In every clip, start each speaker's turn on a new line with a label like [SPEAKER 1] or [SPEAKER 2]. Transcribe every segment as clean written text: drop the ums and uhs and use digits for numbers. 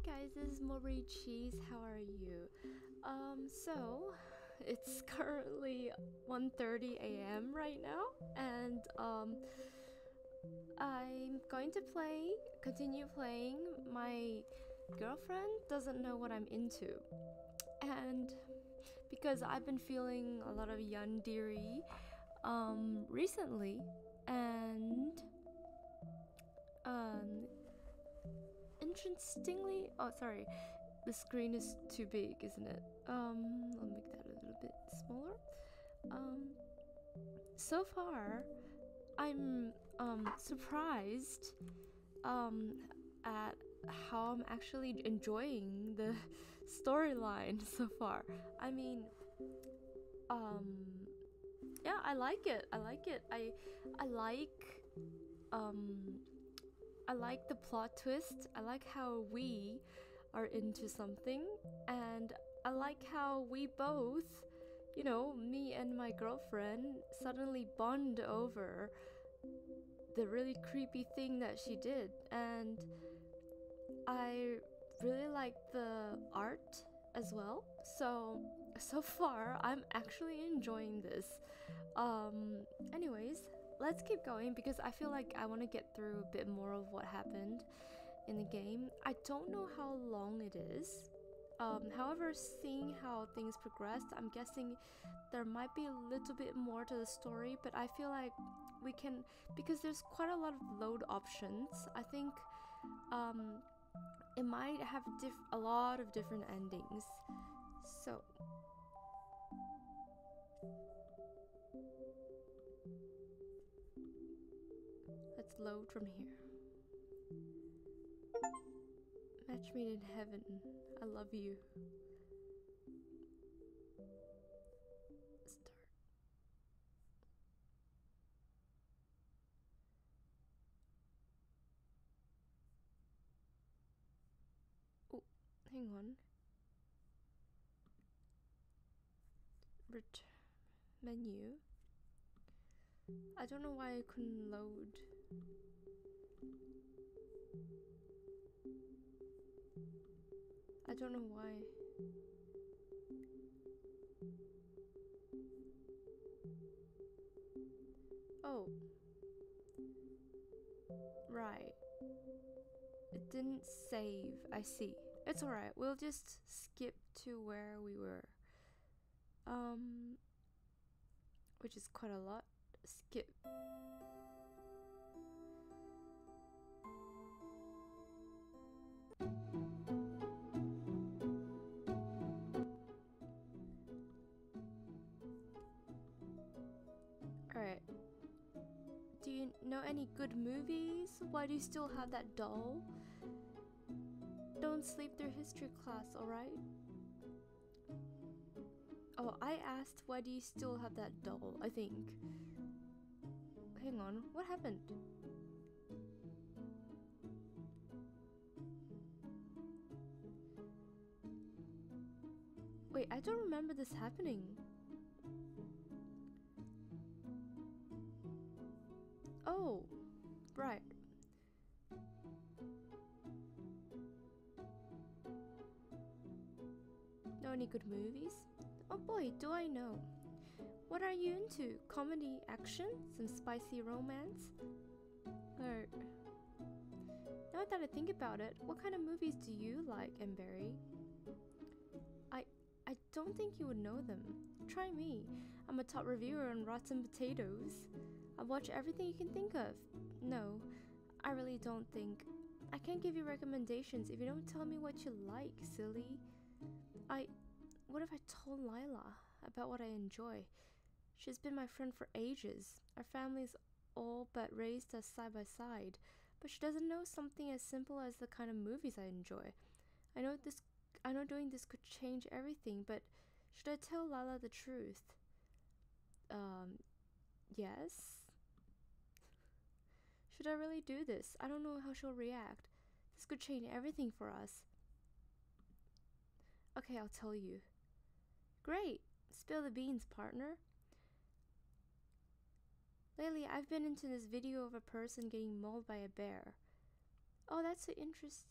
[SPEAKER 1] guys, this is Mori Cheese. How are you? So it's currently 1:30 a.m. right now, and I'm going to continue playing. My girlfriend doesn't know what I'm into, and because I've been feeling a lot of yandere recently, and um interestingly, oh sorry, the screen is too big, isn't it? I'll make that a little bit smaller. So far I'm surprised at how I'm actually enjoying the storyline so far. I mean, yeah, I like it. I like it. I like I like the plot twist. I like how we are into something, and I like how we both, me and my girlfriend, suddenly bond over the really creepy thing that she did. And I really like the art as well. So far I'm actually enjoying this. Anyways, let's keep going because I feel like I want to get through a bit more of what happened in the game. I don't know how long it is. However, seeing how things progressed, I'm guessing there might be a little bit more to the story, but I feel like we can, because there's quite a lot of load options. I think it might have a lot of different endings. So let's load from here. Match made in heaven. I love you. Start. Oh, hang on. Return menu. I don't know why I couldn't load. I don't know why. Oh. Right. It didn't save. I see. It's alright. We'll just skip to where we were. Which is quite a lot. Skip. Alright. Do you know any good movies? Why do you still have that doll? Don't sleep through history class, alright? Oh, I asked why do you still have that doll, I think. Hang on, what happened? Wait, I don't remember this happening. Oh, right. Know any good movies? Oh boy, do I know. What are you into? Comedy, action, some spicy romance? Or now that I think about it, what kind of movies do you like, Emberry? I don't think you would know them. Try me. I'm a top reviewer on Rotten Potatoes. I watch everything you can think of. No, I really don't think. I can't give you recommendations if you don't tell me what you like, silly. What if I told Lila about what I enjoy? She's been my friend for ages. Our families all but raised us side by side, but she doesn't know something as simple as the kind of movies I enjoy. I know doing this could change everything, but should I tell Lila the truth? Yes? Should I really do this? I don't know how she'll react. This could change everything for us. Okay, I'll tell you. Great! Spill the beans, partner. Lately, I've been into this video of a person getting mauled by a bear. Oh, that's so interesting.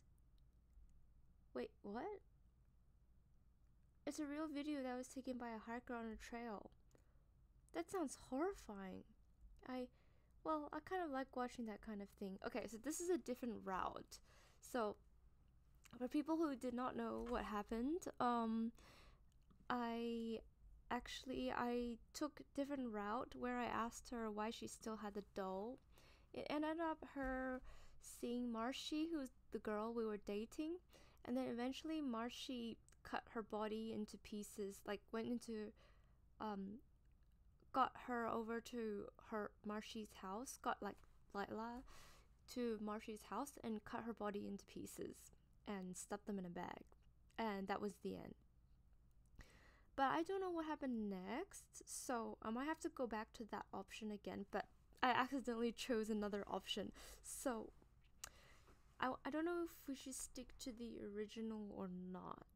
[SPEAKER 1] Wait, what? It's a real video that was taken by a hiker on a trail. That sounds horrifying. I kind of like watching that kind of thing. Okay, so this is a different route. So, for people who did not know what happened, I I took a different route where I asked her why she still had the doll. It ended up her seeing Marshy, who's the girl we were dating, and then eventually Marshy cut her body into pieces, like went into got her over to her Marshy's house, got like Lila to Marshy's house and cut her body into pieces and stuffed them in a bag. And that was the end. But I don't know what happened next, so I might have to go back to that option again, but I accidentally chose another option. So I don't know if we should stick to the original or not.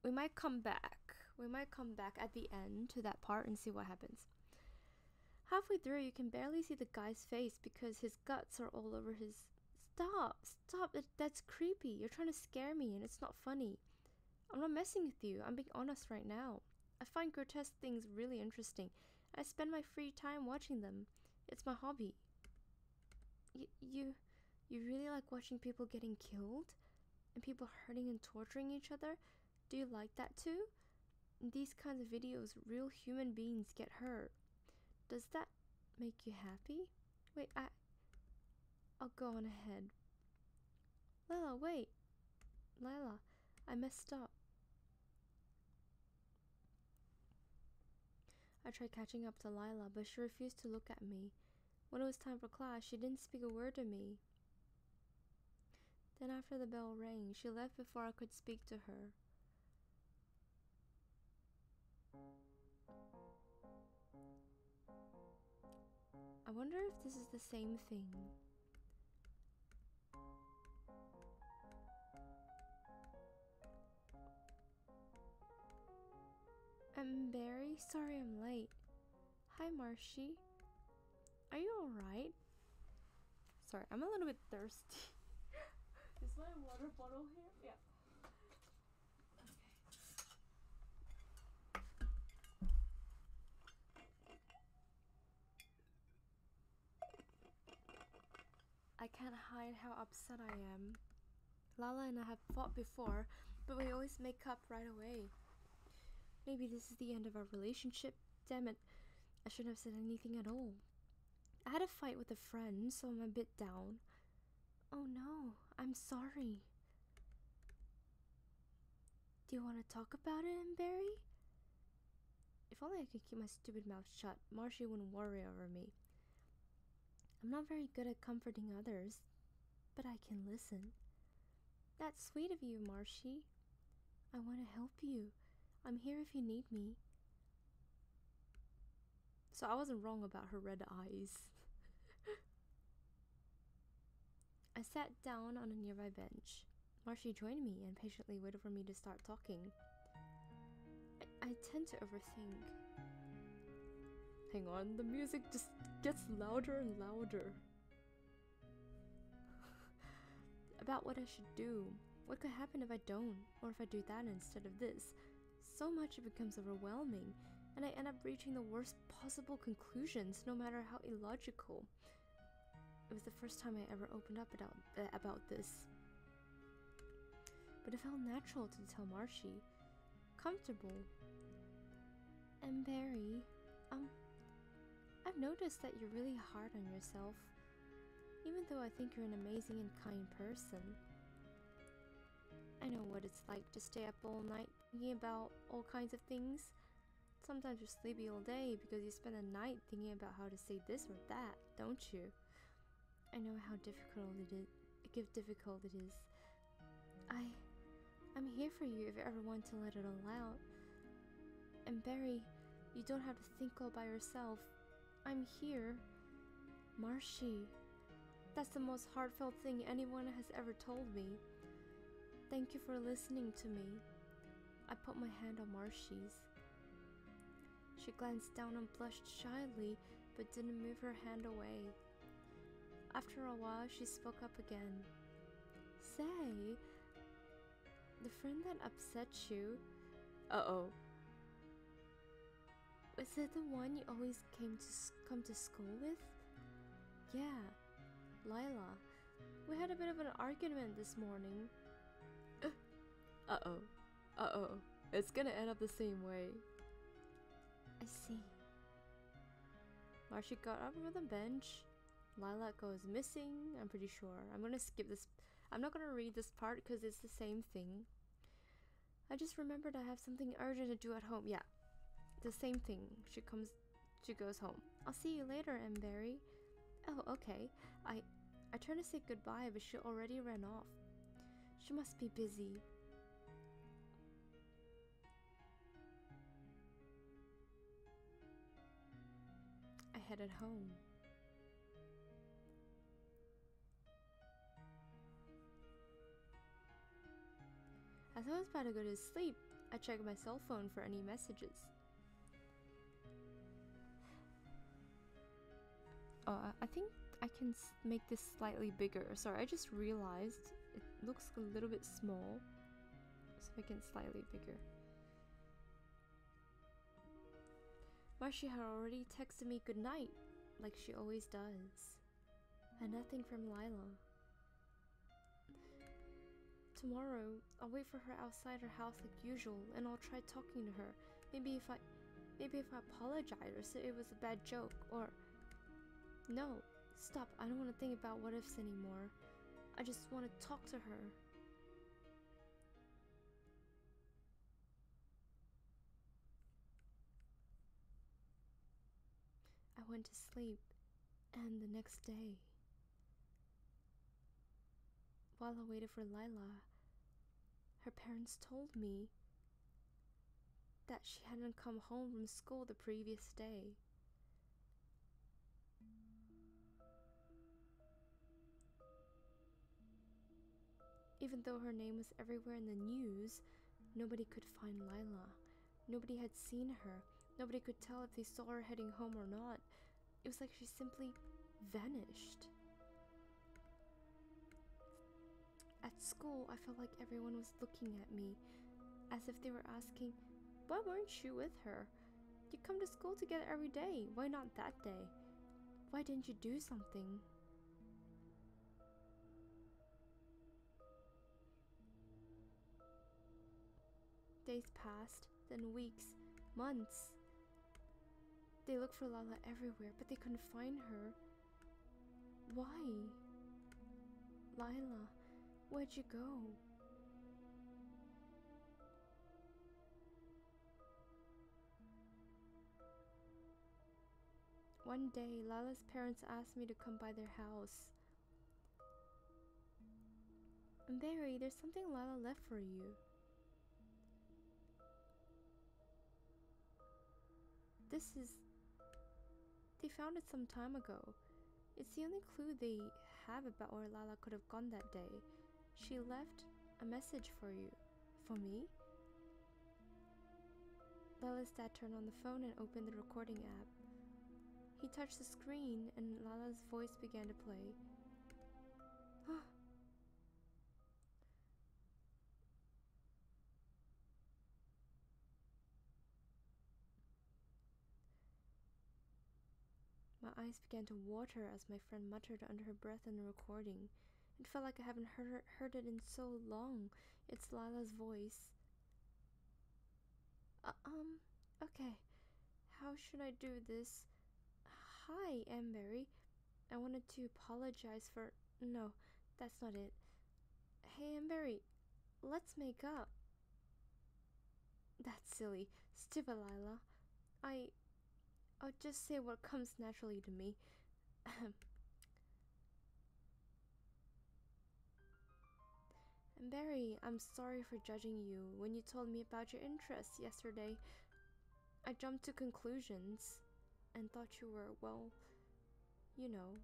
[SPEAKER 1] We might come back. We might come back at the end to that part and see what happens. Halfway through, you can barely see the guy's face because his guts are all over his... Stop, that's creepy. You're trying to scare me and it's not funny. I'm not messing with you. I'm being honest right now. I find grotesque things really interesting. I spend my free time watching them. It's my hobby. You really like watching people getting killed? And people hurting and torturing each other? Do you like that too? In these kinds of videos, real human beings get hurt. Does that make you happy? Wait, I'll go on ahead. Lila, wait. Lila, I messed up. I tried catching up to Lila, but she refused to look at me. When it was time for class, she didn't speak a word to me. Then after the bell rang, she left before I could speak to her. I wonder if this is the same thing. I'm Barry. Sorry I'm late. Hi, Marshy. Are you alright? Sorry, I'm a little bit thirsty. Is my water bottle here? Yeah. I can't hide how upset I am. Lala and I have fought before, but we always make up right away. Maybe this is the end of our relationship. Damn it, I shouldn't have said anything at all. I had a fight with a friend, so I'm a bit down. Oh no, I'm sorry. Do you want to talk about it, Barry? If only I could keep my stupid mouth shut, Marshy wouldn't worry over me. I'm not very good at comforting others, but I can listen. That's sweet of you, Marshy. I want to help you. I'm here if you need me. So I wasn't wrong about her red eyes. I sat down on a nearby bench. Marshy joined me and patiently waited for me to start talking. I tend to overthink. Hang on, the music just gets louder and louder. About what I should do. What could happen if I don't? Or if I do that instead of this? So much it becomes overwhelming, and I end up reaching the worst possible conclusions, no matter how illogical. It was the first time I ever opened up about this. But it felt natural to tell Marshy. Comfortable. And Barry, I've noticed that you're really hard on yourself. Even though I think you're an amazing and kind person. I know what it's like to stay up all night thinking about all kinds of things. Sometimes you're sleepy all day because you spend the night thinking about how to say this or that, don't you? I know how difficult it is. I'm here for you if you ever want to let it all out. And Barry, you don't have to think all by yourself. I'm here. Marshy. That's the most heartfelt thing anyone has ever told me. Thank you for listening to me. I put my hand on Marshy's. She glanced down and blushed shyly, but didn't move her hand away. After a while, she spoke up again. Say, the friend that upset you. Uh-oh. Was it the one you always come to school with? Yeah, Lila. We had a bit of an argument this morning. Uh-oh. Uh-oh. It's gonna end up the same way. I see. Marcy got up from the bench. Lilac goes missing, I'm pretty sure. I'm gonna skip this. I'm not gonna read this part because it's the same thing. I just remembered I have something urgent to do at home. Yeah, the same thing. She goes home. I'll see you later, Emberry. Oh, okay. I turned to say goodbye, but she already ran off. She must be busy. I headed home. As I was about to go to sleep, I checked my cell phone for any messages. I think I can make this slightly bigger. Sorry, I just realized it looks a little bit small. So make it slightly bigger. Marcy had already texted me goodnight, like she always does. And nothing from Lila. Tomorrow, I'll wait for her outside her house like usual, and I'll try talking to her. Maybe if I apologize or say it was a bad joke, or... No, stop, I don't want to think about what ifs anymore. I just want to talk to her. I went to sleep, and the next day, while I waited for Lila, her parents told me that she hadn't come home from school the previous day. Even though her name was everywhere in the news, nobody could find Lila. Nobody had seen her. Nobody could tell if they saw her heading home or not. It was like she simply vanished. At school, I felt like everyone was looking at me, as if they were asking, why weren't you with her? You come to school together every day. Why not that day? Why didn't you do something? Days passed, then weeks, months. They looked for Lila everywhere, but they couldn't find her. Why? Lila, where'd you go? One day, Lila's parents asked me to come by their house. Barry, there's something Lila left for you. They found it some time ago. It's the only clue they have about where Lila could have gone that day. She left a message for you. For me? Lila's dad turned on the phone and opened the recording app. He touched the screen and Lila's voice began to play. My eyes began to water as my friend muttered under her breath in the recording. It felt like I haven't heard it in so long. It's Lila's voice. Okay. How should I do this? Hi, Emberry. I wanted to apologize for... No, that's not it. Hey, Emberry, let's make up. That's silly. Stupid Lila. I'll just say what comes naturally to me. Barry, I'm sorry for judging you. When you told me about your interests yesterday, I jumped to conclusions and thought you were, well, you know.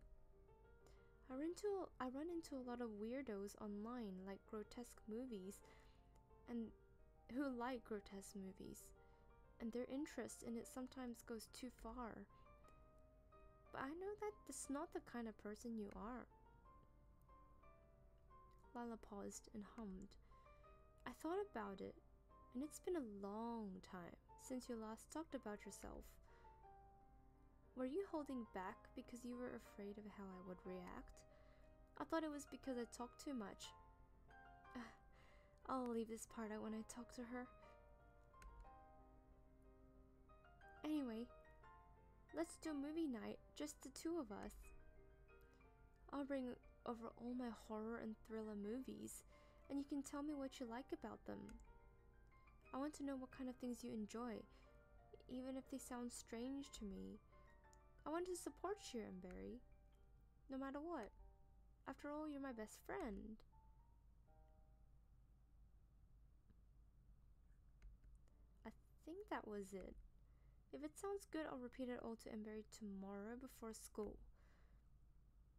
[SPEAKER 1] I run into a lot of weirdos online, like grotesque movies, and who like grotesque movies. And their interest in it sometimes goes too far. but I know that that's not the kind of person you are. Lila paused and hummed. I thought about it, and it's been a long time since you last talked about yourself. Were you holding back because you were afraid of how I would react? I thought it was because I talked too much. I'll leave this part out when I talk to her. Anyway, let's do a movie night, just the two of us. I'll bring over all my horror and thriller movies, and you can tell me what you like about them. I want to know what kind of things you enjoy, even if they sound strange to me. I want to support you, Emberry, no matter what. After all, you're my best friend. I think that was it. If it sounds good, I'll repeat it all to Emberry tomorrow before school.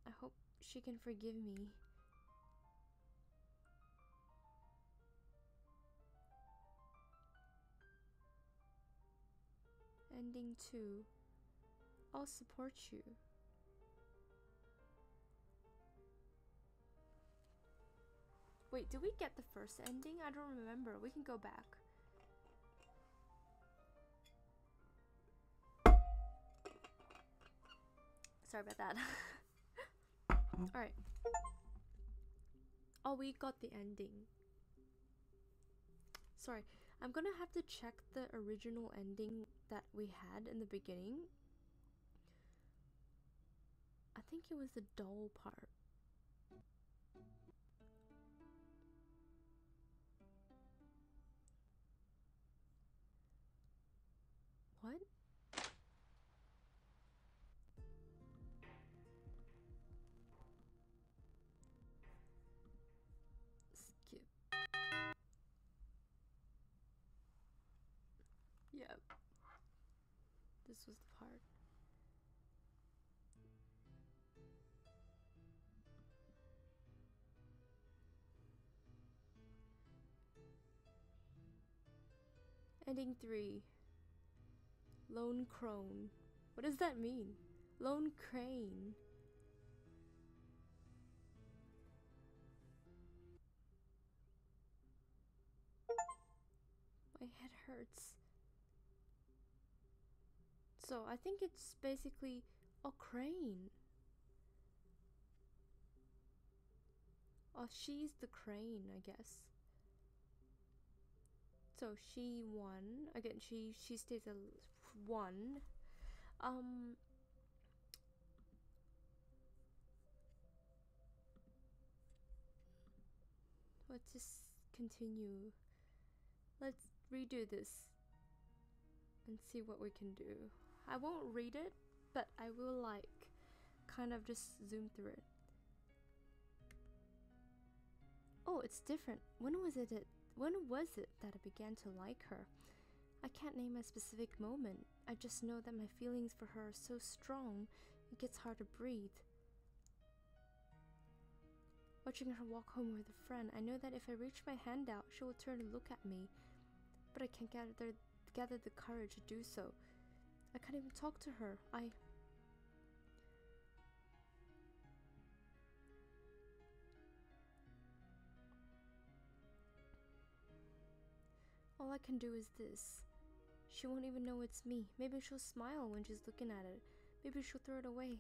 [SPEAKER 1] I hope she can forgive me. Ending 2. I'll support you. Wait, did we get the first ending? I don't remember. We can go back. Sorry about that. Alright. Oh, we got the ending. Sorry, I'm gonna have to check the original ending that we had in the beginning. I think it was the doll part. What? Skip. Yep. This was the part. Ending 3. Lone crone. What does that mean? Lone crane. My head hurts. So I think it's basically a crane. Oh, she's the crane, I guess. So she won. Again, she stays a 1. Let's just continue. Let's redo this and see what we can do. I won't read it, but I will kind of just zoom through it. Oh, it's different. When was it that I began to like her? I can't name a specific moment. I just know that my feelings for her are so strong, it gets hard to breathe. Watching her walk home with a friend, I know that if I reach my hand out, she will turn to look at me. But I can't gather the courage to do so. I can't even talk to her. All I can do is this. She won't even know it's me. Maybe she'll smile when she's looking at it. Maybe she'll throw it away.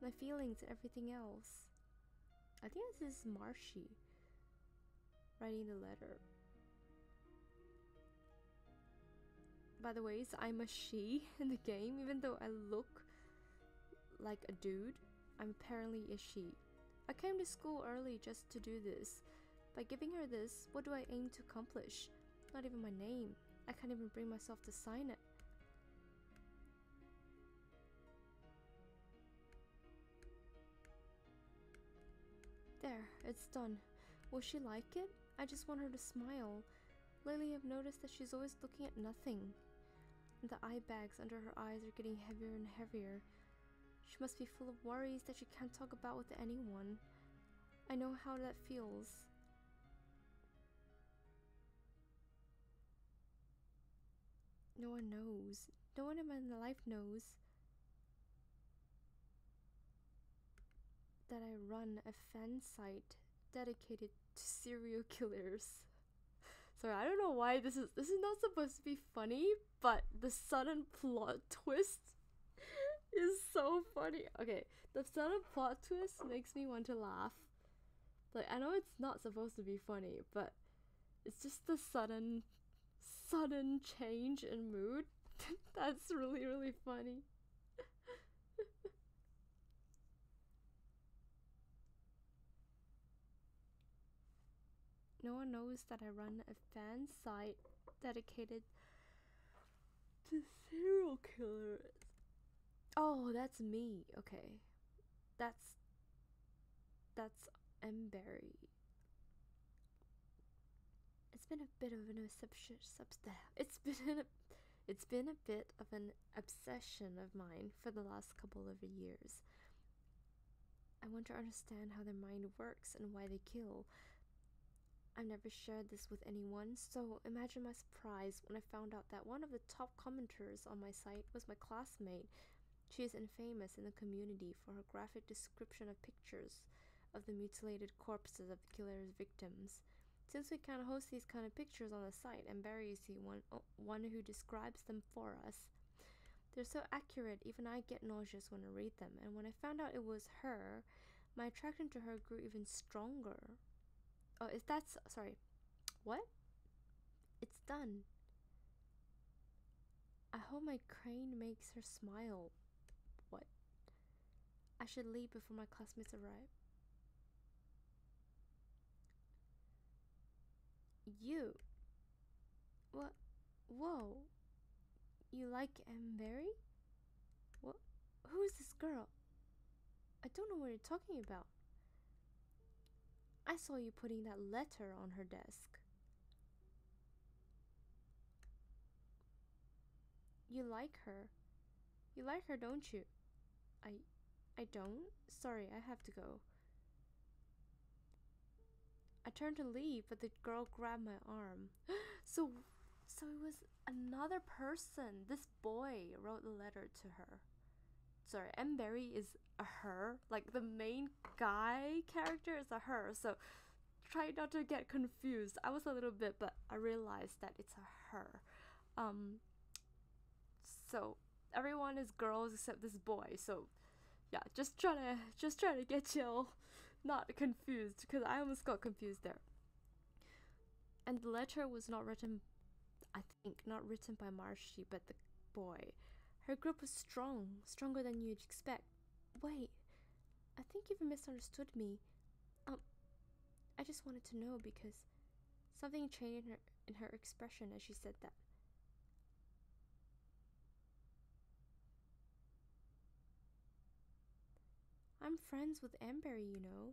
[SPEAKER 1] My feelings and everything else. I think this is Marshy writing the letter. By the way, I'm a she in the game. Even though I look like a dude, I'm apparently a she. I came to school early just to do this. By giving her this, what do I aim to accomplish? Not even my name. I can't even bring myself to sign it. There, it's done. Will she like it? I just want her to smile. Lately I've noticed that she's always looking at nothing. And the eye bags under her eyes are getting heavier and heavier. She must be full of worries that she can't talk about with anyone. I know how that feels. No one knows. No one in my life knows. that I run a fan site dedicated to serial killers. Sorry, I don't know why this is not supposed to be funny, but the sudden plot twist is so funny. Okay, the sudden plot twist makes me want to laugh. Like, I know it's not supposed to be funny, but it's just the sudden change in mood that's really, really funny. No one knows that I run a fan site dedicated to serial killers. Oh, that's me. Okay. That's Emberry. It's been a bit of an obsession. It's been a bit of an obsession of mine for the last couple of years. I want to understand how their mind works and why they kill. I've never shared this with anyone, so imagine my surprise when I found out that one of the top commenters on my site was my classmate. She is infamous in the community for her graphic description of pictures of the mutilated corpses of the killer's victims. Since we can't host these kind of pictures on the site, and Barry is the one who describes them for us. They're so accurate, even I get nauseous when I read them, and when I found out it was her, my attraction to her grew even stronger. Oh, is that sorry? What? It's done. I hope my crane makes her smile. What? I should leave before my classmates arrive. You? What? Whoa. You like Emberry? What? Who is this girl? I don't know what you're talking about. I saw you putting that letter on her desk. You like her. You like her, don't you? I don't? Sorry, I have to go. I turned to leave, but the girl grabbed my arm. So it was another person. This boy wrote the letter to her. Sorry, Emberry is a her. Like, the main guy character is a her. So try not to get confused. I was a little bit, but I realized that it's a her. So everyone is girls except this boy. So yeah, just trying to get y'all not confused, because I almost got confused there. And the letter was not written, I think, not written by Marshy, but the boy. Her group was strong, stronger than you'd expect. Wait, I think you've misunderstood me. I just wanted to know because something changed in her expression as she said that. I'm friends with Emberry, you know.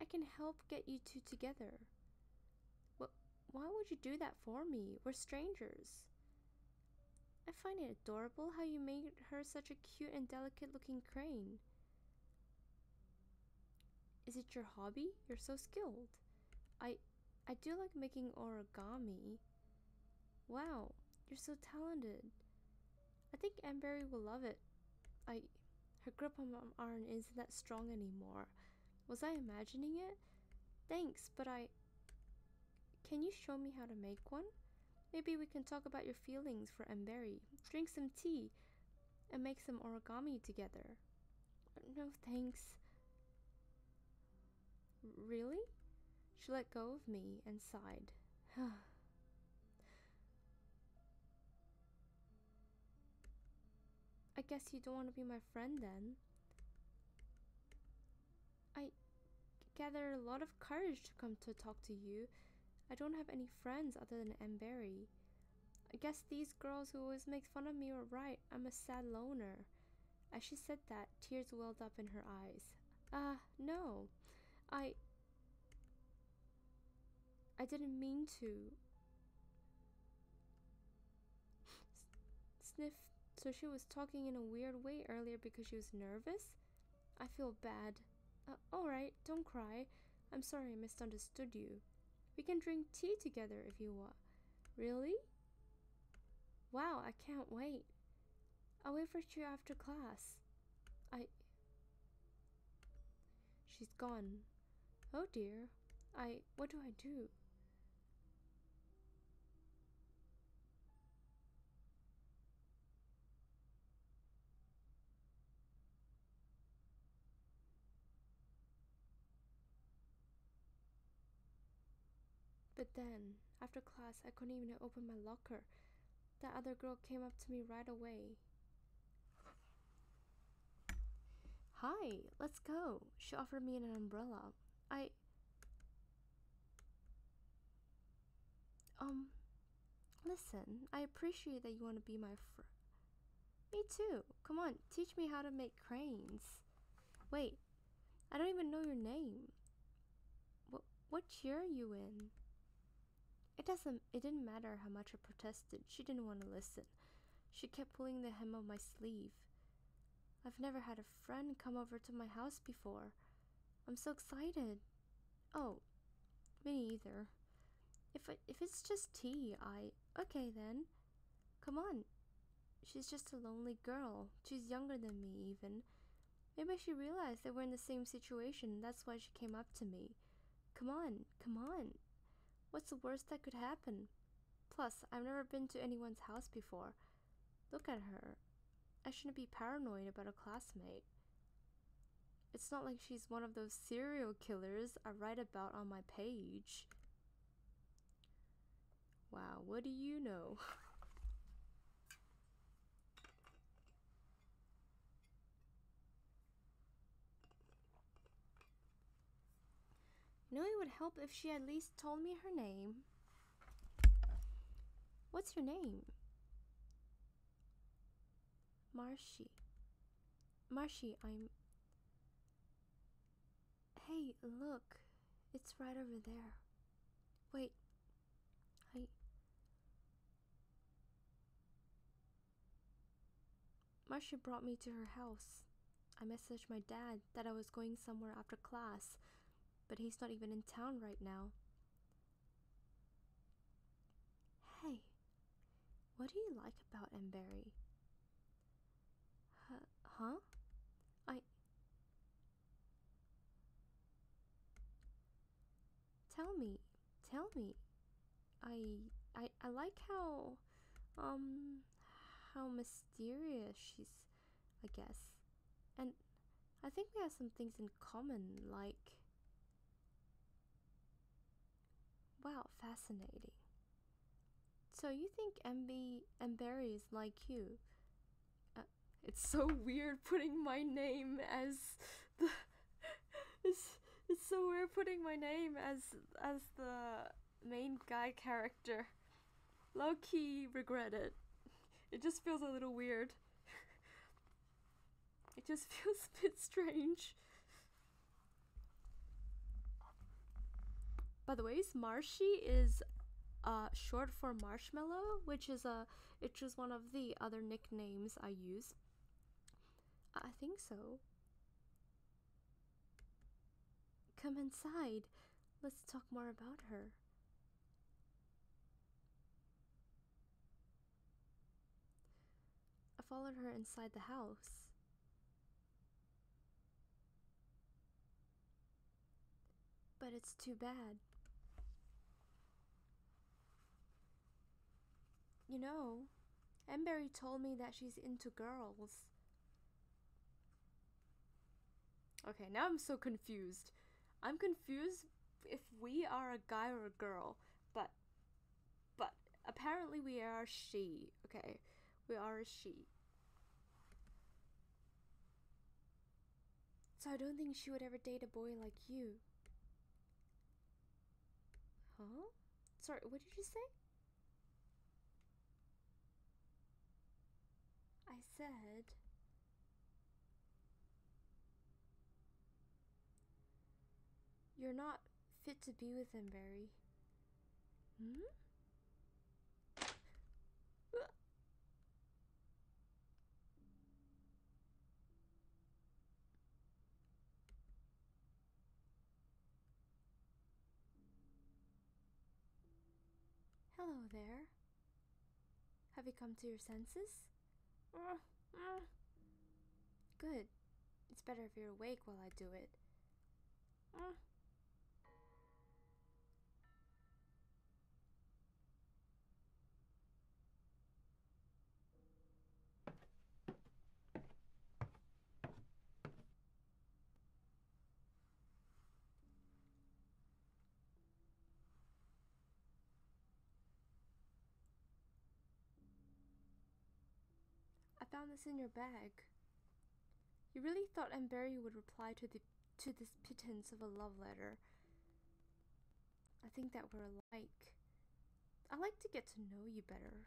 [SPEAKER 1] I can help get you two together. Why would you do that for me? We're strangers. I find it adorable how you made her such a cute and delicate looking crane. Is it your hobby? You're so skilled. I do like making origami. Wow, you're so talented. I think Emberry will love it. Her grip on my arm isn't that strong anymore. Was I imagining it? Thanks, but can you show me how to make one? Maybe we can talk about your feelings for Emberry, drink some tea, and make some origami together. No thanks. Really? She let go of me and sighed. I guess you don't want to be my friend then. I gathered a lot of courage to come to talk to you. I don't have any friends other than Emberry. I guess these girls who always make fun of me were right. I'm a sad loner. As she said that, tears welled up in her eyes. No. I didn't mean to. Sniff. So she was talking in a weird way earlier because she was nervous? I feel bad. Alright, don't cry. I'm sorry I misunderstood you. We can drink tea together if you want. Really? Wow, I can't wait. I'll wait for you after class. she's gone. Oh dear. What do I do? But then, after class, I couldn't even open my locker. That other girl came up to me right away. Hi, let's go. She offered me an umbrella. Um, listen, I appreciate that you want to be my friend. Me too. Come on, teach me how to make cranes. Wait, I don't even know your name. What year are you in? It didn't matter how much I protested. She didn't want to listen. She kept pulling the hem of my sleeve. I've never had a friend come over to my house before. I'm so excited. Oh, me neither. If it's just tea, okay then. Come on. She's just a lonely girl. She's younger than me even. Maybe she realized that we're in the same situation. That's why she came up to me. Come on, come on. What's the worst that could happen? Plus, I've never been to anyone's house before. Look at her. I shouldn't be paranoid about a classmate. It's not like she's one of those serial killers I write about on my page. Wow, what do you know? You know, it would help if she at least told me her name. What's your name? Marshy. Marshy, Hey, look. It's right over there. Wait. Marshy brought me to her house. I messaged my dad that I was going somewhere after class, but he's not even in town right now. Hey, what do you like about Emberry? Huh? Tell me. Tell me. I like how mysterious she's, I guess. And I think we have some things in common, like... Wow, fascinating. So you think Emberry is like you? It's so weird putting my name as the... it's so weird putting my name as the main guy character. Low-key regret it. It just feels a little weird. It just feels a bit strange. By the way, Marshy is short for Marshmallow, which is one of the other nicknames I use. I think so. Come inside. Let's talk more about her. I followed her inside the house. But it's too bad. You know, Emberry told me that she's into girls. Okay, now I'm so confused. I'm confused if we are a guy or a girl, but apparently we are she. Okay, we are a she. So I don't think she would ever date a boy like you. Huh? Sorry, what did you say? I said... You're not fit to be with him, Barry. Hmm? Hello there. Have you come to your senses? Good. It's better if you're awake while I do it. Mm. I found this in your bag. You really thought Emberry would reply to this pittance of a love letter. I think that we're alike. I like to get to know you better.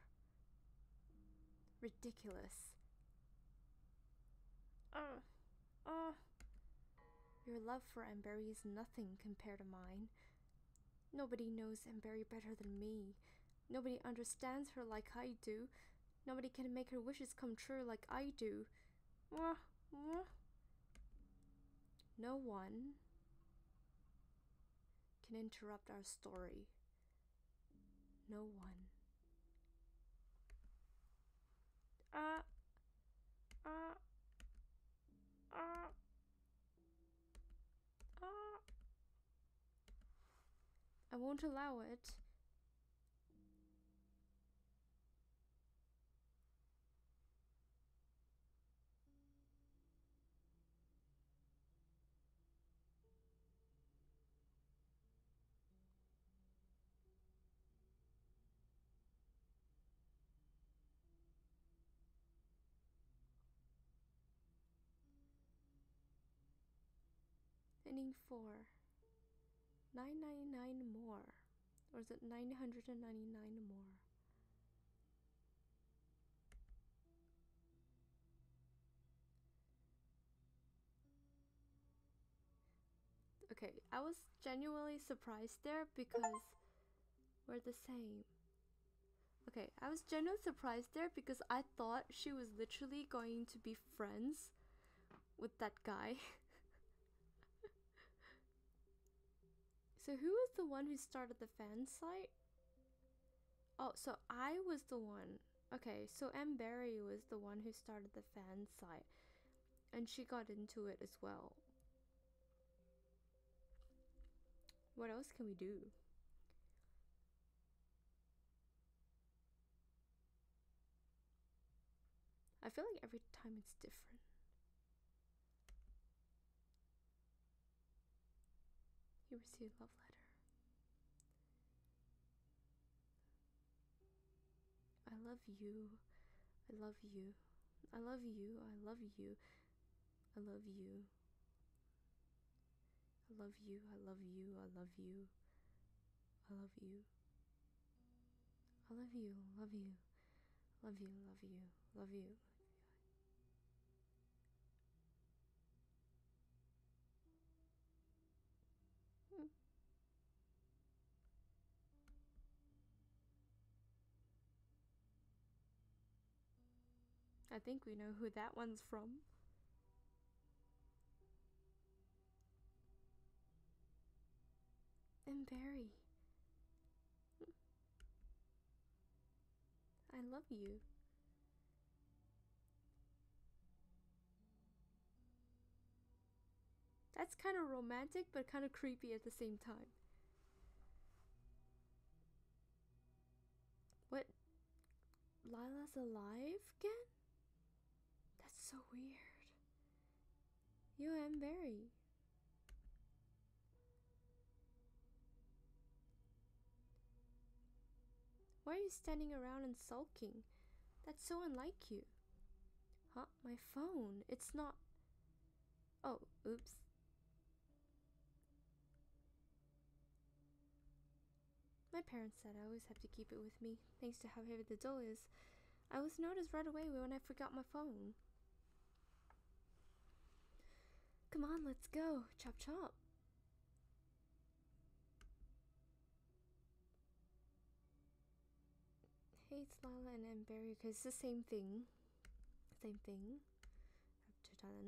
[SPEAKER 1] Ridiculous. Uh, Your love for Emberry is nothing compared to mine. Nobody knows Emberry better than me. Nobody understands her like I do. Nobody can make her wishes come true like I do. No one can interrupt our story. No one. Uh, uh, uh, uh. I won't allow it. Ending 4. 999 more. Or is it 999 more? Okay, I was genuinely surprised there because we're the same. Okay, I was genuinely surprised there because I thought she was literally going to be friends with that guy. So who was the one who started the fan site? Oh, so I was the one. Okay, so Emberry was the one who started the fan site. And she got into it as well. What else can we do? I feel like every time it's different. You received a love letter. I love you. I love you. I love you. I love you. I love you. I love you. I love you. I love you. I love you. I love you. Love you. Love you. Love you. Love you. Hmm. I think we know who that one's from. And Barry. I love you. That's kind of romantic, but kind of creepy at the same time. What? Lila's alive again? That's so weird. You and Barry. Why are you standing around and sulking? That's so unlike you. Huh? My phone. It's not. Oh, oops. My parents said I always have to keep it with me, thanks to how heavy the doll is. I was noticed right away when I forgot my phone. Come on, let's go. Chop chop. Hey, it's Lila and Barry, because it's the same thing. Same thing.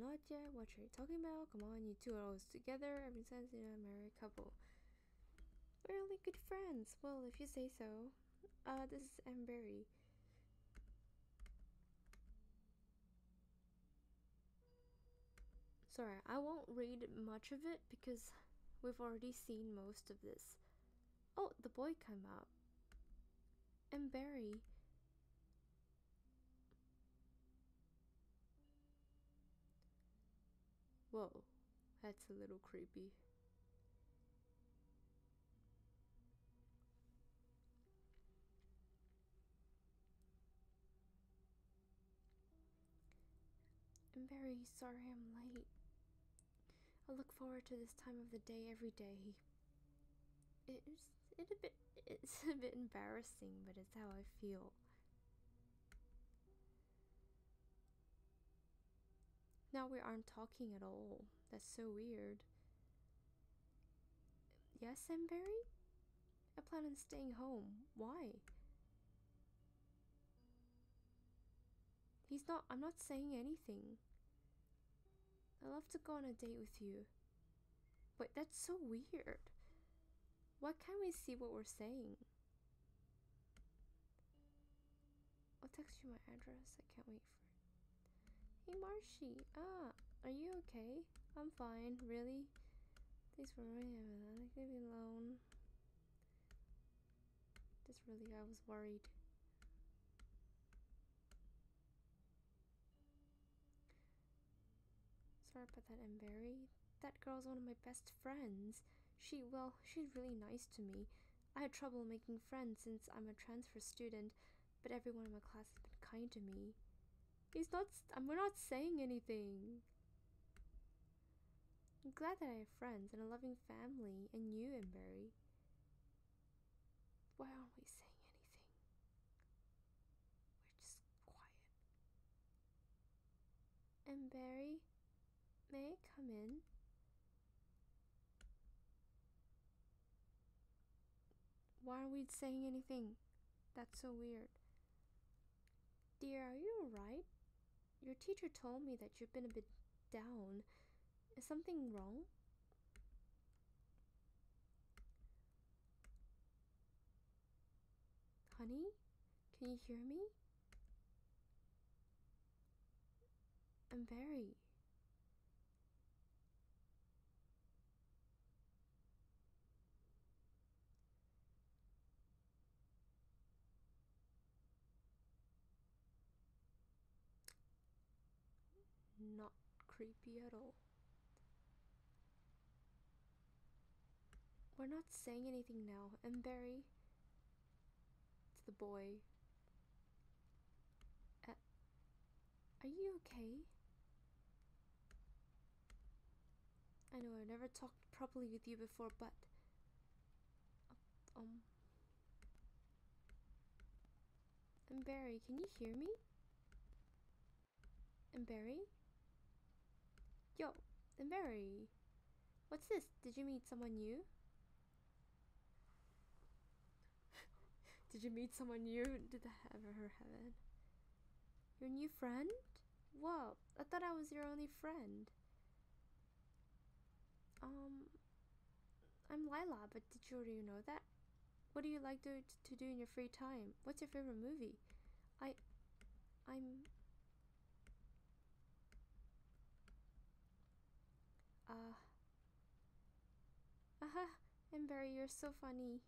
[SPEAKER 1] Not yet. What are you talking about? Come on, you two are always together. Ever since you're a married couple. We're only good friends. Well, if you say so. This is Barry. Sorry, I won't read much of it because We've already seen most of this. Oh, the boy came out. And Barry. Whoa, that's a little creepy. I'm very sorry I'm late. I look forward to this time of the day every day. It's a bit embarrassing, but it's how I feel. Now we aren't talking at all. That's so weird. Yes, Emberry? I plan on staying home. Why? I'm not saying anything. I love to go on a date with you. Wait, that's so weird. Why can't we see what we're saying? I'll text you my address. I can't wait for it. Hey, Marshy. Are you okay? I'm fine. Really? Thanks for running. Leave me alone. I was worried. Sorry about that, Emberry. That girl's one of my best friends. She's really nice to me. I had trouble making friends since I'm a transfer student, but everyone in my class has been kind to me. We're not saying anything. I'm glad that I have friends and a loving family, and you, Emberry. Why aren't we saying anything? We're just quiet. Emberry, may I come in? Why aren't we saying anything? That's so weird. Dear, are you alright? Your teacher told me that you've been a bit down. Is something wrong? Honey? Can you hear me? Emberry. Not creepy at all. We're not saying anything now, Emberry. It's the boy. Are you okay? I know I've never talked properly with you before, but Emberry, can you hear me? Emberry? Yo, Emberry. What's this? Did you meet someone new? Did you meet someone new? Did that ever happen? Your new friend? Whoa, I thought I was your only friend. I'm Lila, but did you already know that? What do you like to do in your free time? What's your favorite movie? I'm... Emberry, you're so funny.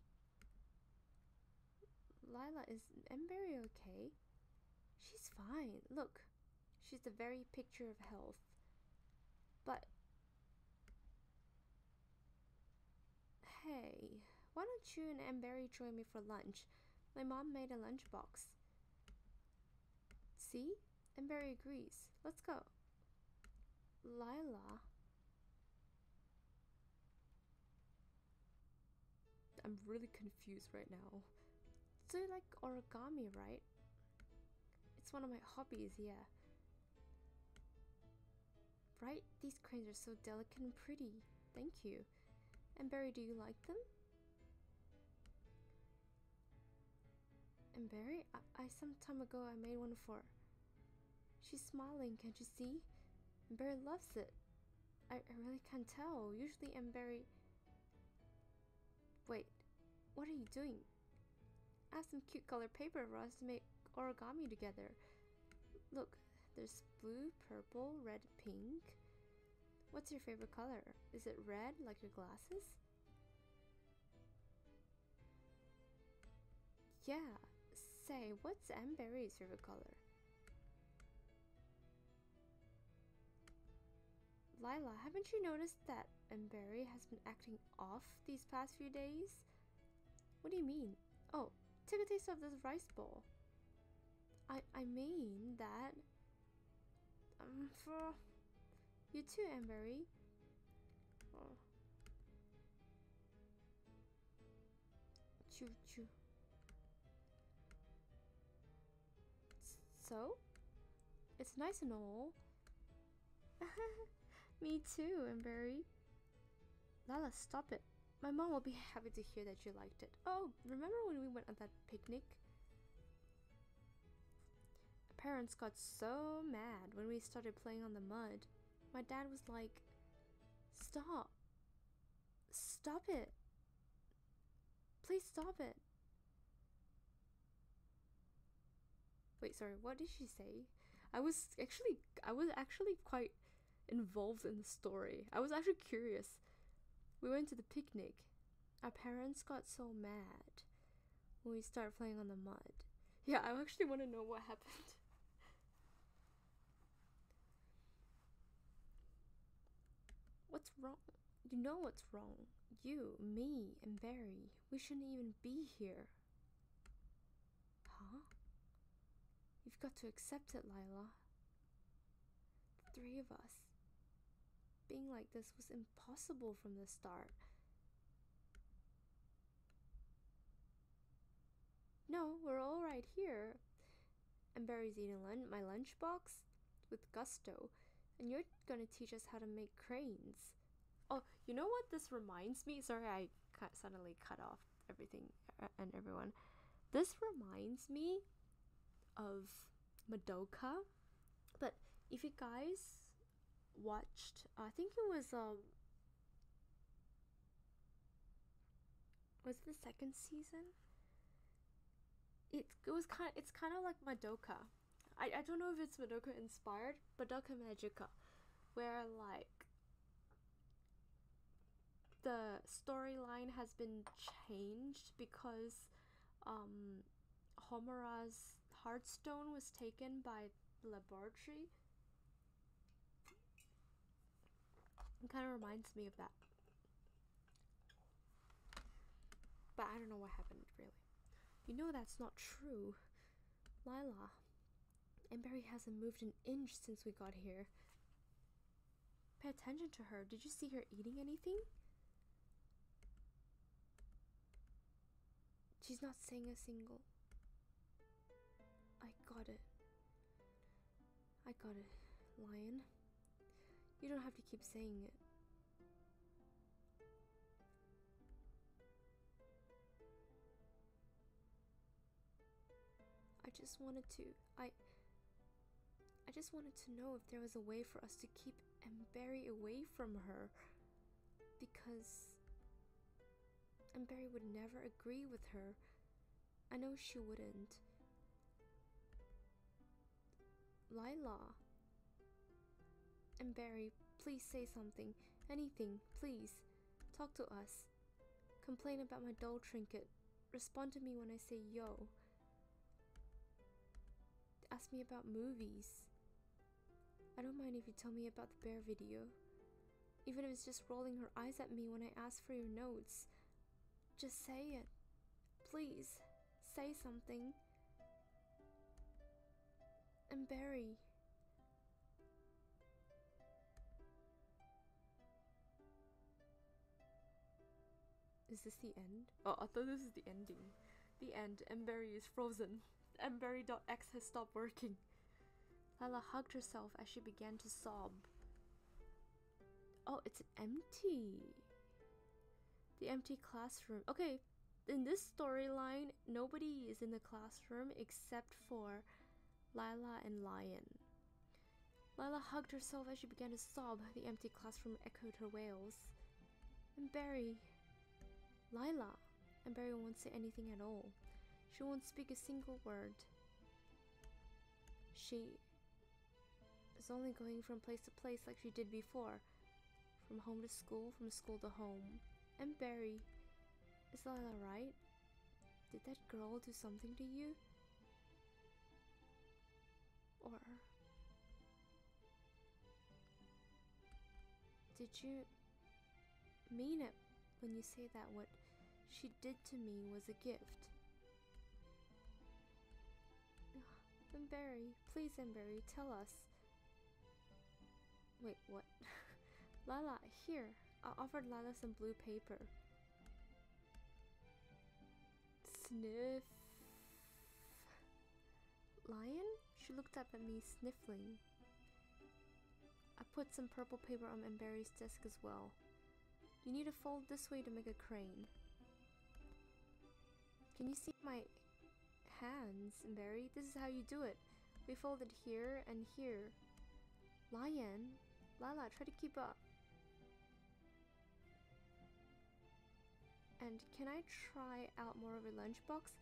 [SPEAKER 1] Lila, is Emberry okay? She's fine. Look, she's the very picture of health. But... Hey, why don't you and Emberry join me for lunch? My mom made a lunchbox. See? Emberry agrees. Let's go. Lila... I'm really confused right now. So you like origami, right? It's one of my hobbies, yeah. Right? These cranes are so delicate and pretty. Thank you. And Barry, do you like them? And Barry, some time ago I made one for... She's smiling, can't you see? And Barry loves it. I really can't tell. Usually Barry... Wait, what are you doing? I have some cute colored paper for us to make origami together. Look, there's blue, purple, red, pink. What's your favorite color? Is it red, like your glasses? Yeah. Say, what's Amberry's favorite color? Lila, haven't you noticed that Amberry has been acting off these past few days? What do you mean? Oh, take a taste of this rice bowl. I mean that... for... you too, Amberry. Oh. Choo choo. So? It's nice and all. Me too, Amberry. Lala, stop it. My mom will be happy to hear that you liked it. Oh, remember when we went on that picnic? Parents got so mad when we started playing on the mud. My dad was like, stop. Stop it. Please stop it. Wait, sorry, what did she say? I was actually quite involved in the story. I was actually curious. We went to the picnic. Our parents got so mad when we started playing on the mud. Yeah, I actually want to know what happened. What's wrong? You know what's wrong. You, me, and Barry. We shouldn't even be here. Huh? You've got to accept it, Lila. The three of us. Being like this was impossible from the start. No, we're all right here. And Barry's eating my lunchbox with gusto. And you're gonna teach us how to make cranes. Oh, you know what this reminds me? Sorry, I suddenly cut off everything and everyone. This reminds me of Madoka. But if you guys watched, I think it was the second season? It's kind of like Madoka. I don't know if it's Madoka inspired, Madoka Magica, where like the storyline has been changed because Homura's Heartstone was taken by the laboratory. It kind of reminds me of that. But I don't know what happened, really. You know that's not true. Lila, Amberry hasn't moved an inch since we got here. Pay attention to her. Did you see her eating anything? She's not saying a single... I got it. I got it, Lion. You don't have to keep saying it. I just wanted to know if there was a way for us to keep Amberry away from her, because Amberry would never agree with her. I know she wouldn't. Lila. Amberry, please say something. Anything, please. Talk to us. Complain about my doll trinket. Respond to me when I say yo. Ask me about movies. I don't mind if you tell me about the bear video. Even if it's just rolling her eyes at me when I ask for your notes. Just say it. Please, say something. And Barry. Is this the end? Oh, I thought this is the ending. The end. Amberry is frozen. Amberry.x has stopped working. Lila hugged herself as she began to sob. Oh, it's empty. The empty classroom. Okay, in this storyline, nobody is in the classroom except for Lila and Lion. Lila hugged herself as she began to sob. The empty classroom echoed her wails. And Barry. Lila. And Barry won't say anything at all. She won't speak a single word. She is only going from place to place like she did before. from home to school, from school to home. And Barry, is Lila right? Did that girl do something to you? Or did you mean it when you say that what she did to me was a gift? Barry, please, Barry, tell us. Wait, what? Lila, here. I offered Lila some blue paper. Sniff. Lion? She looked up at me, sniffling. I put some purple paper on Barry's desk as well. You need to fold this way to make a crane. Can you see my hands, Barry? This is how you do it. We fold it here and here. Lion, Lila, try to keep up. And can I try out more of a lunchbox?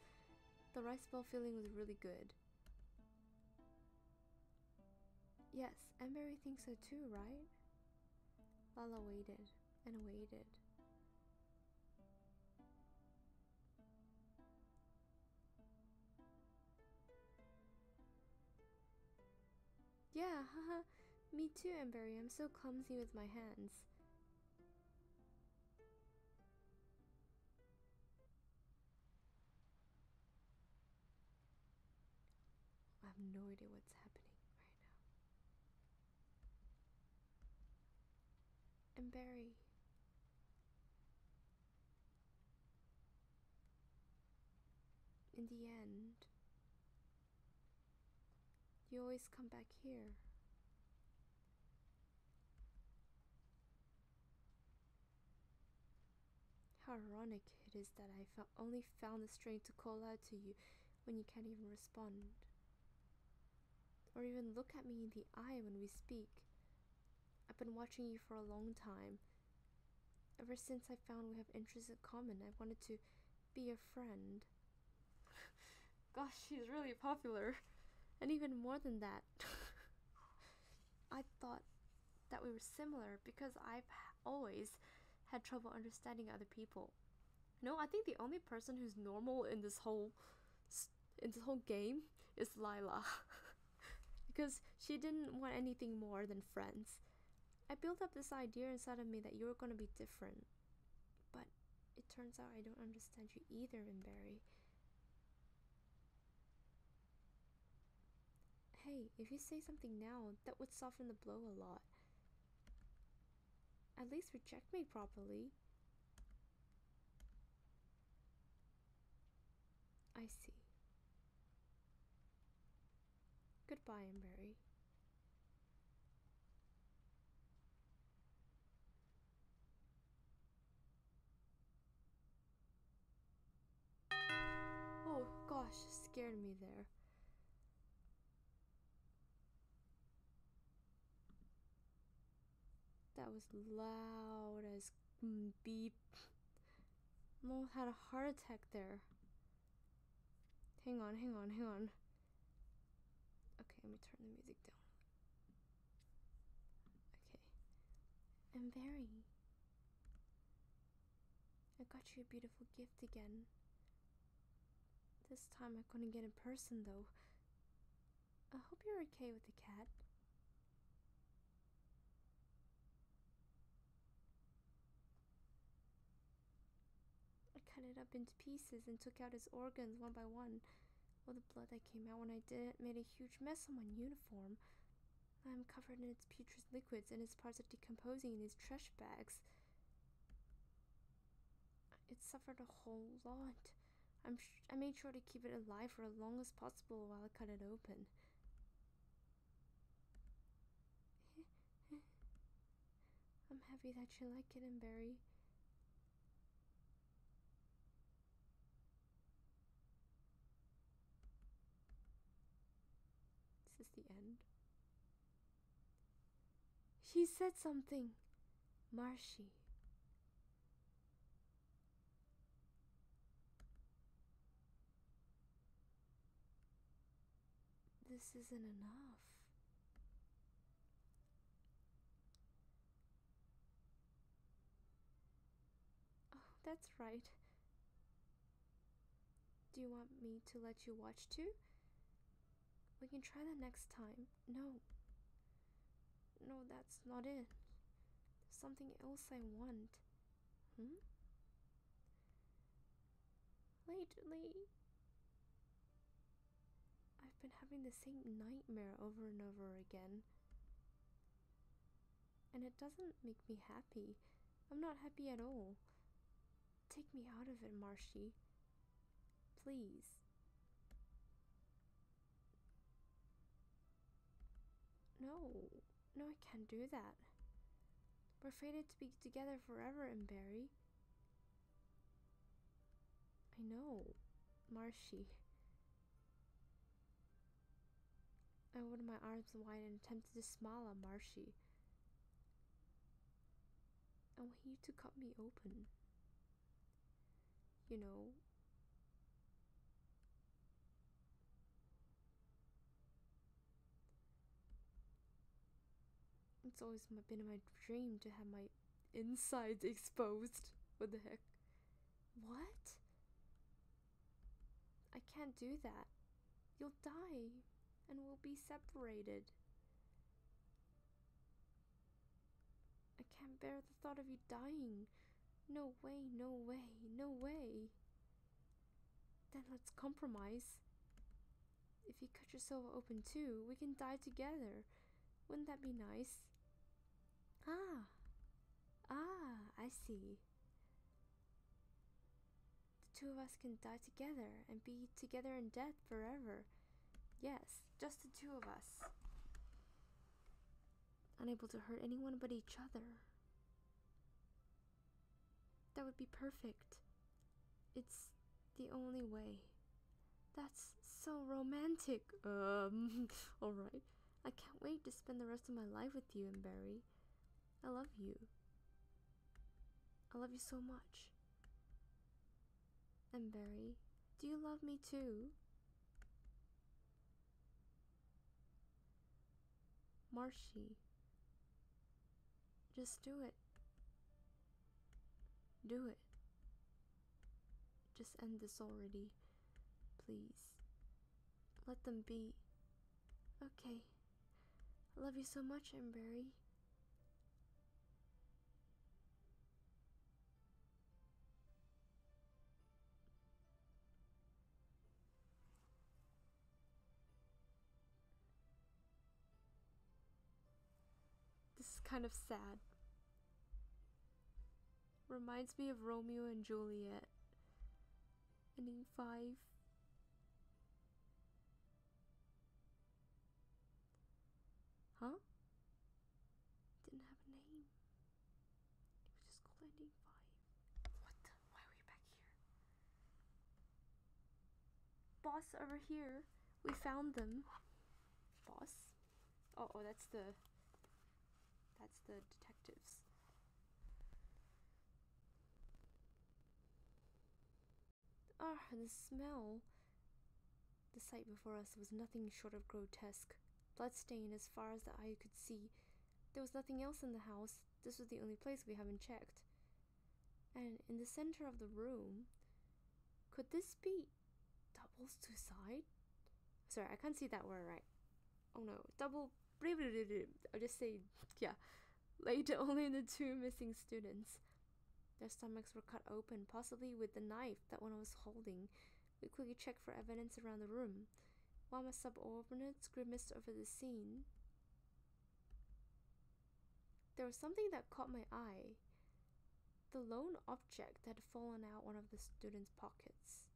[SPEAKER 1] The rice ball feeling was really good. Yes, Barry thinks so too, right? Lila waited and waited. Yeah, haha, me too, Barry. I'm so clumsy with my hands. I have no idea what's happening right now. Barry. In the end, you always come back here. How ironic it is that I only found the strength to call out to you when you can't even respond. Or even look at me in the eye when we speak. I've been watching you for a long time. Ever since I found we have interests in common, I wanted to be your friend. Gosh, she's really popular. And even more than that, I thought that we were similar because I've always had trouble understanding other people. No, I think the only person who's normal in this whole game is Lila. Because she didn't want anything more than friends. I built up this idea inside of me that you were going to be different. But it turns out I don't understand you either, Barry. Hey, if you say something now, that would soften the blow a lot. At least reject me properly. I see. Goodbye, Barry. Oh gosh, scared me there. That was loud as beep. Almost had a heart attack there. Hang on. Okay, let me turn the music down. Okay. Barry, I got you a beautiful gift again. This time I couldn't get in person though. I hope you're okay with the cat. I cut it up into pieces and took out its organs one by one. All the blood that came out when I did it made a huge mess on my uniform. I'm covered in its putrid liquids and its parts are decomposing in these trash bags. It suffered a whole lot. I made sure to keep it alive for as long as possible while I cut it open. I'm happy that you like it, Barry. Is this the end? She said something. Marshy. This isn't enough. That's right. Do you want me to let you watch too? We can try that next time. No. No, that's not it. There's something else I want. Hmm? Lately, I've been having the same nightmare over and over again. And it doesn't make me happy. I'm not happy at all. Take me out of it, Marshy. Please. No. No, I can't do that. We're fated to be together forever, Barry. I know, Marshy. I opened my arms wide and attempted to smile at Marshy. I want you to cut me open. You know, it's always been my dream to have my insides exposed. What the heck? What? I can't do that. You'll die, and we'll be separated. I can't bear the thought of you dying. No way, no way, no way. Then let's compromise. If you cut yourself open too, we can die together. Wouldn't that be nice? I see. The two of us can die together and be together in death forever. Yes, just the two of us. Unable to hurt anyone but each other. That would be perfect. It's the only way. That's so romantic. Alright. I can't wait to spend the rest of my life with you, Barry. I love you. I love you so much. And Barry, do you love me too? Marshy. Just do it. Do it. Just end this already. Please. Let them be. Okay. I love you so much, Barry. This is kind of sad. Reminds me of Romeo and Juliet. Ending 5. Huh? Didn't have a name. It was just called Ending 5. What the? Why are we back here? Boss, over here. We found them. Boss? Oh, that's the detectives. The smell. The sight before us was nothing short of grotesque. Bloodstained as far as the eye could see. There was nothing else in the house. This was the only place we haven't checked. And in the center of the room, could this be double suicide? Sorry, I can't see that word right. Oh no, double. I'll just say, yeah. Laid only in the two missing students. Their stomachs were cut open, possibly with the knife that one was holding. We quickly checked for evidence around the room. While my subordinates grimaced over the scene, there was something that caught my eye. The lone object that had fallen out one of the students' pockets.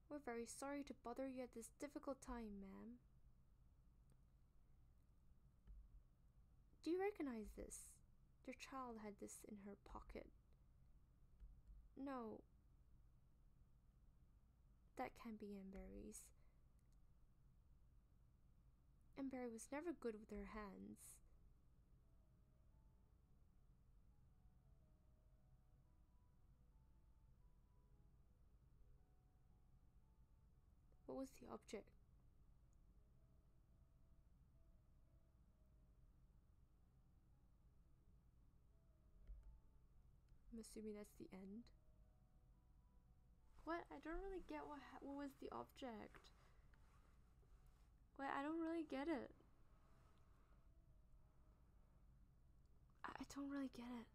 [SPEAKER 1] We're very sorry to bother you at this difficult time, ma'am. Do you recognize this? Your child had this in her pocket. No. That can't be Barry's. Barry was never good with her hands. What was the object? I'm assuming that's the end. What? I don't really get what was the object. Wait, I don't really get it. I don't really get it.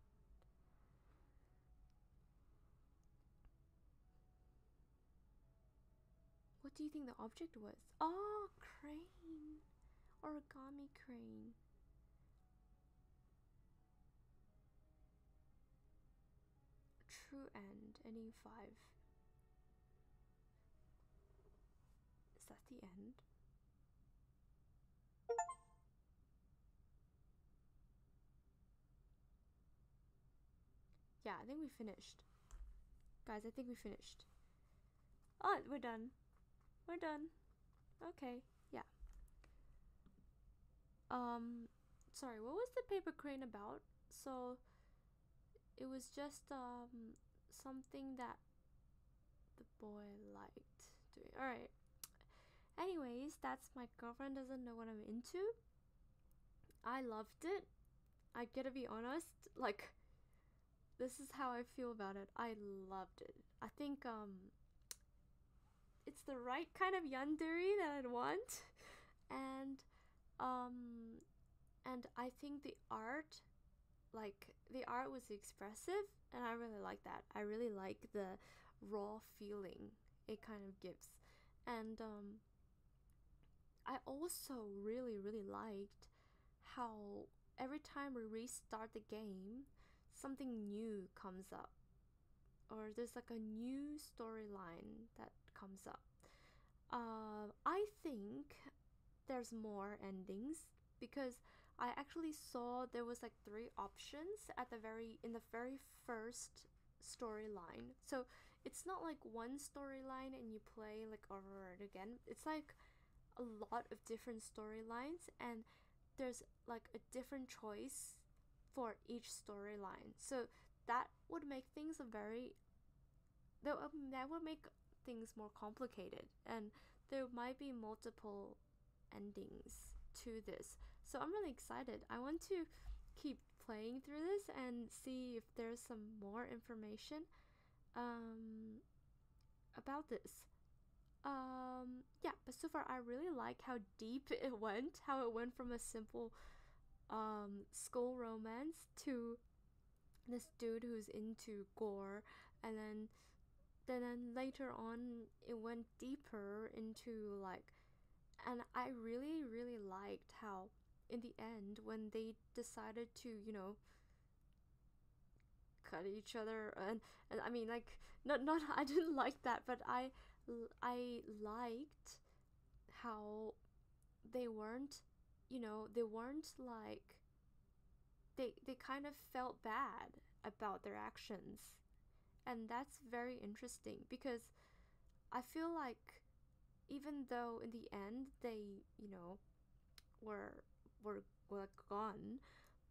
[SPEAKER 1] What do you think the object was? Oh, crane. Origami crane. True end. Ending 5. Is that the end? Yeah, I think we finished. Guys, I think we finished. Oh, we're done. We're done. Okay, yeah. Sorry, what was the paper crane about? So, it was just, something that the boy liked doing. Alright. Anyways, that's My Girlfriend Doesn't Know What I'm Into. I loved it. I gotta be honest, like, this is how I feel about it. I loved it. I think, it's the right kind of yandere that I'd want. And I think the art was expressive, and I really like that. I really like the raw feeling it kind of gives. And I also really liked how every time we restart the game, something new comes up, or there's like a new storyline that comes up. I think there's more endings, because I actually saw there was like 3 options in the very first storyline. So it's not like one storyline and you play like over and again. It's like a lot of different storylines, and there's like a different choice for each storyline. So that would make things that would make things more complicated, and there might be multiple endings to this. So I'm really excited. I want to keep playing through this and see if there's some more information about this. Yeah, but so far I really like how deep it went, how it went from a simple school romance to this dude who's into gore, and then later on it went deeper into like, and I really liked how in the end, when they decided to, cut each other, and I mean, like, not I didn't like that, but I liked how they weren't, they weren't like, they kind of felt bad about their actions. And that's very interesting, because I feel like even though in the end they, were were gone,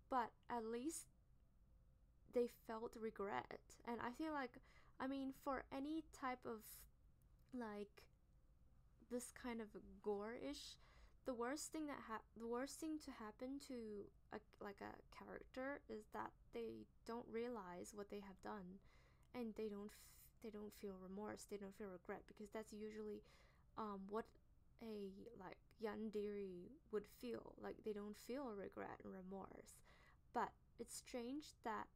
[SPEAKER 1] but at least they felt regret. And I feel like, I mean, for any type of like this kind of gore-ish, the worst thing to happen to a character is that they don't realize what they have done, and they don't feel remorse, they don't feel regret, because that's usually what a like yandere would feel like. They don't feel regret and remorse. But it's strange that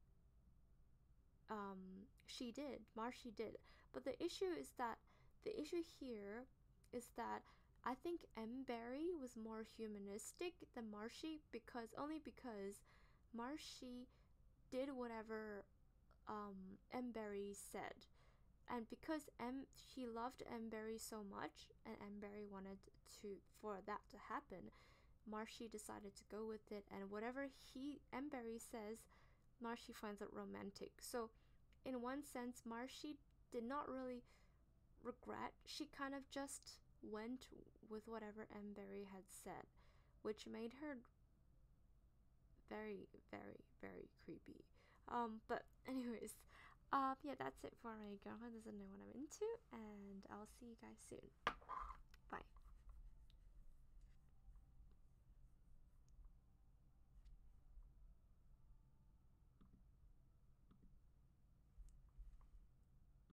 [SPEAKER 1] Marcy did. But the issue here is that I think M. Barry was more humanistic than Marcy, because Marcy did whatever M. Barry said. And because she loved M. Barry so much, and M. Barry wanted for that to happen, Marcy decided to go with it, and whatever M. Barry says, Marcy finds it romantic. So in one sense, Marcy did not really regret. She kind of just went with whatever M. Barry had said, which made her very creepy. But anyways, yeah, that's it for My Girlfriend Doesn't Know What I'm Into, and I'll see you guys soon. Bye.